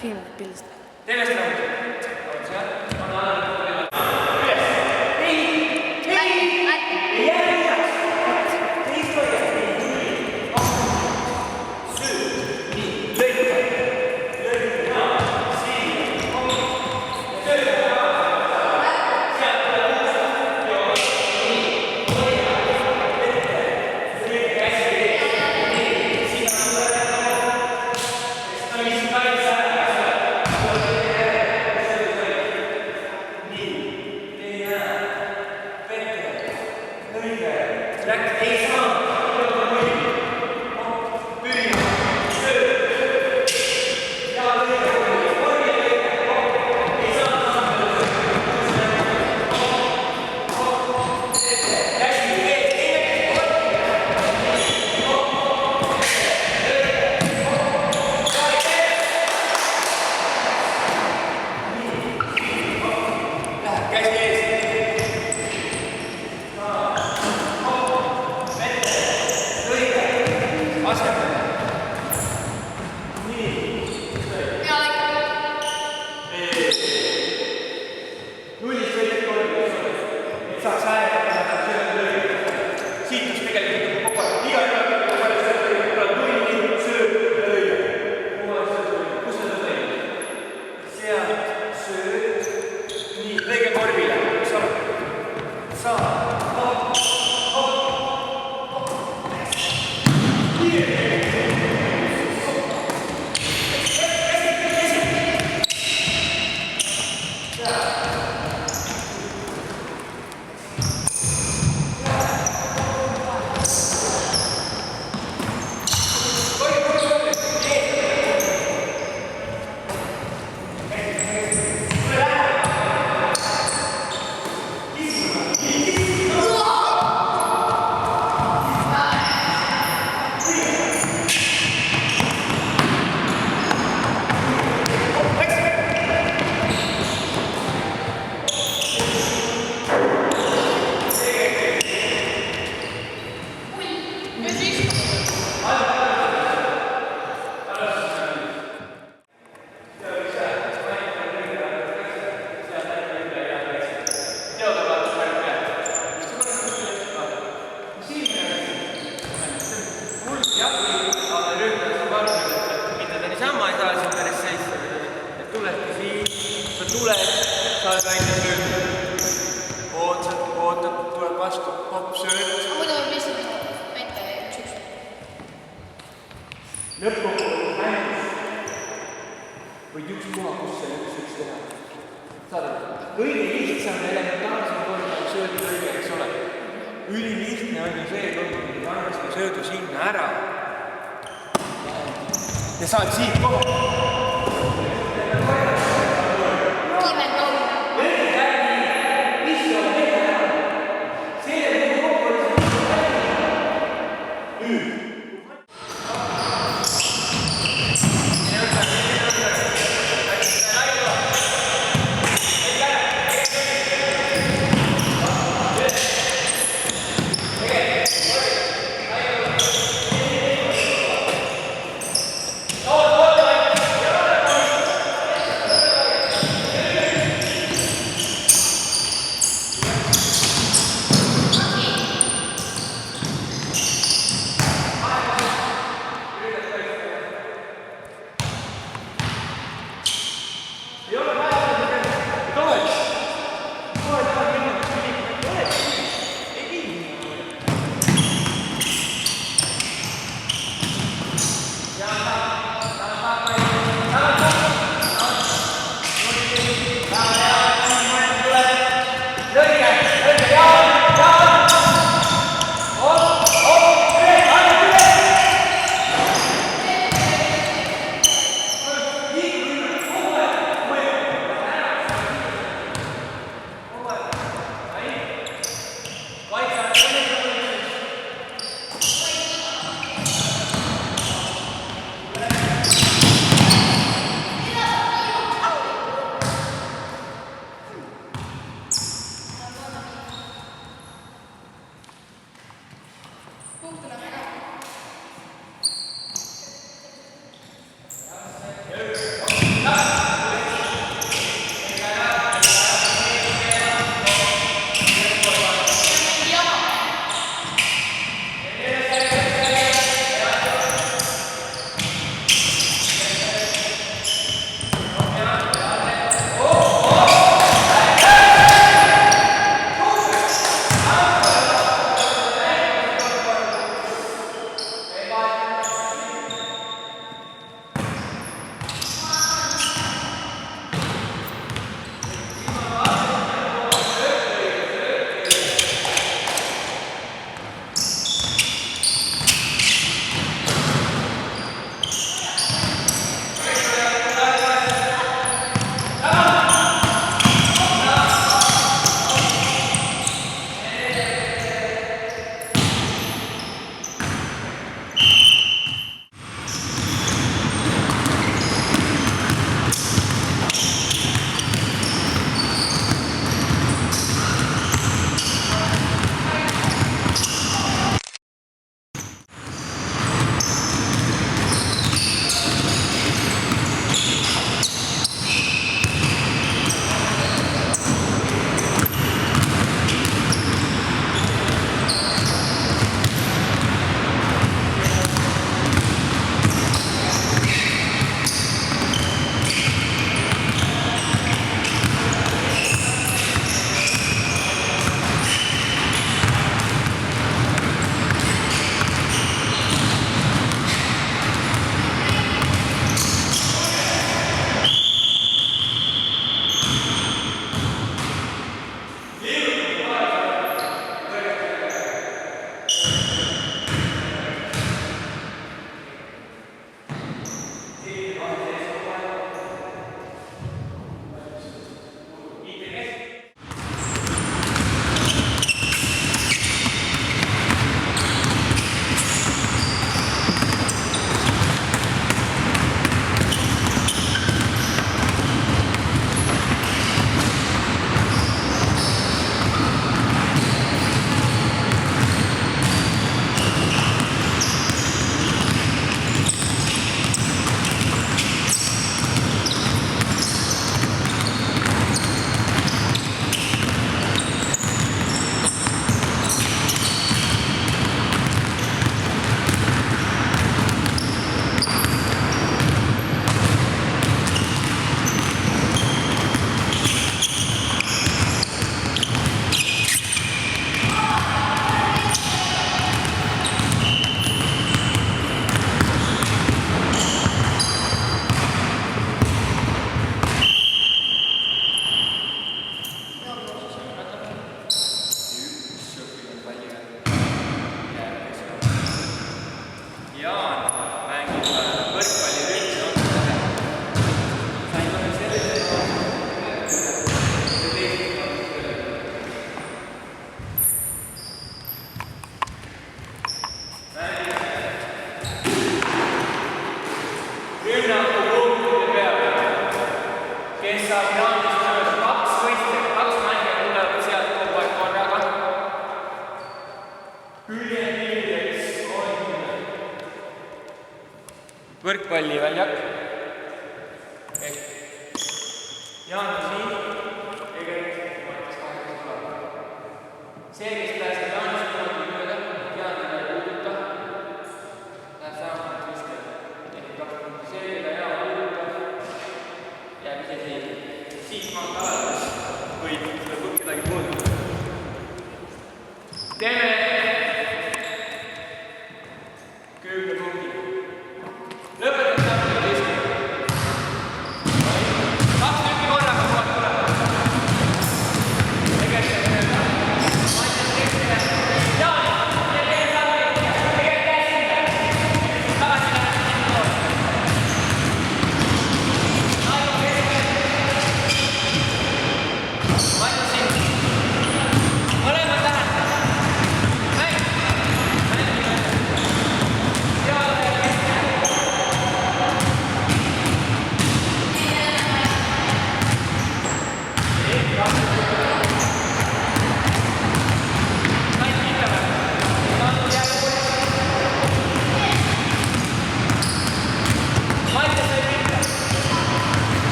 Film pildistab. Tervest on lõppkokkuvõttes mängis võid üks koha, kus see võiks teha. Saad aru? Kõige lihtsam elementaarsem kord on söödu lõige, eks ole. Ülilihtne on ju see kord, kui annaks söödu sinna ära. Ja saad siit koha. Jaan mängib võrkpallirühmi otsa. Sa ei tohi sellele see teisest rünnaku punktide peale, kes saab Jaanist mööda 2 võistlejat, 2 mängijat tulevad sealt kogu aeg korraga. Küljepildeks on võrkpalliväljak. Jaan on siin, tegelikult mõttes kahjuks tuleb. See, kes pääseb Jaanist niimoodi mööda, Jaan ei puuduta, läheb saamalt võistlejad. Ehk 2 punkti see, keda Jaan puudutab, jääb ise siin. Siit maalt alates võib seda kedagi puudutada. Teeme 10 punkti. Lõpetame saamalt teist. 2 tükki korraga tuleb.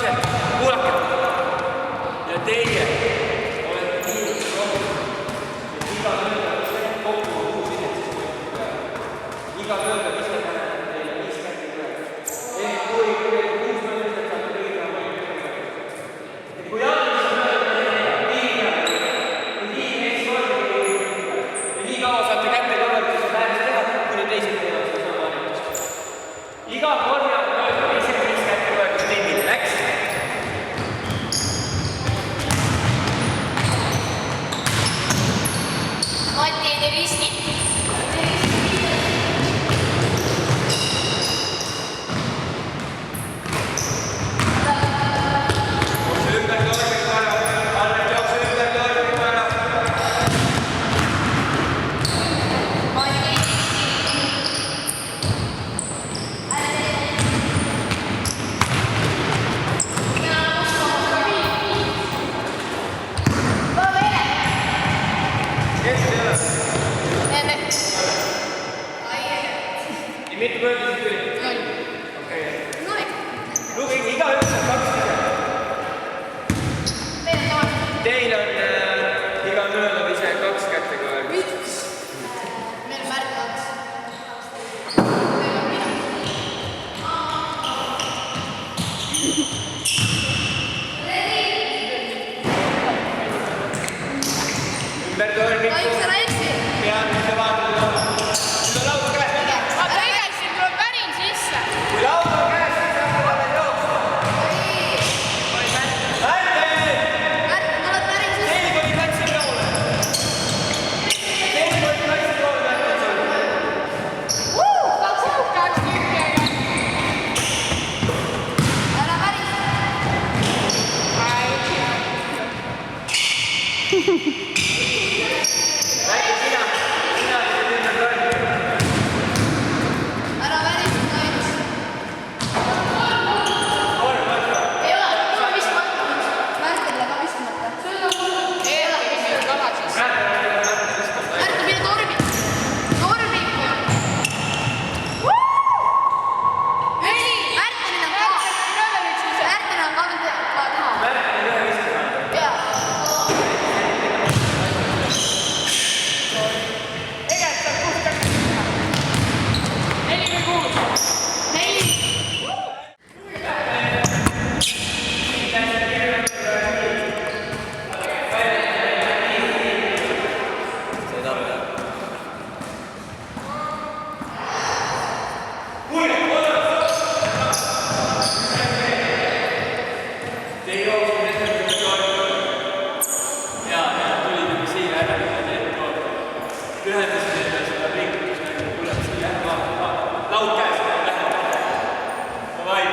poisid, kuulake. Ja teie olete nii rohkem. Iga mööda kokku 6 viset siis peale. Iga mööda viset tähendab teile 5 kätte peale. Ehk kui 6 mööda saab kõige rohkem. Et kui Jaanis on mööda tiimi peale, kui tiim ees korda ja nii kaua saate kätte kõrvalduse päevist teha, kuni teised teevad seda sama harjutust. Iga korja mööda 5 kätte kõrvaldus tiimile. Läks! Mati, te riskid. Jookse ümber toimeks vaja. Arvet jookse ümber toimeks vaja. Mati. Kes ei ole? Ja mitu mööda siis tuli? Okei. Luge, igaüks on 2 viset. Teil on iga mööda ise 2 kätte kohe. Meil on Märt 2. Ümber toimiku. Peamise vaadata. Nüüd on lauda käes. Kui lauda on käes, siis saab olla veel jooksma. Selg oli läksin joole. Selg oli läksin joole, läksin joole. Väike sina olid ümber toimiku. Ühendasid endale seda liikutust, näiteks tuleb siia, vaata. Laud käes, läheb. Davai.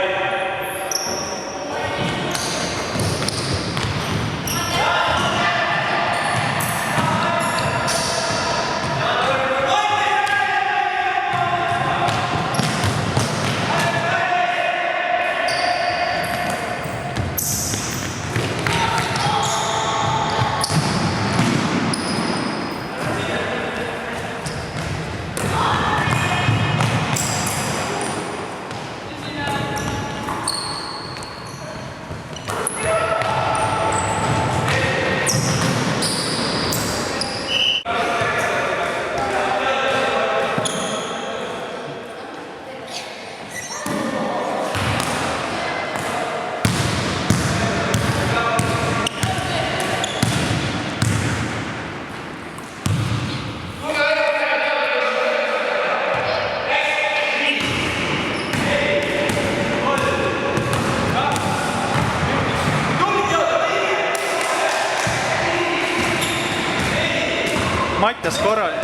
Mattias korral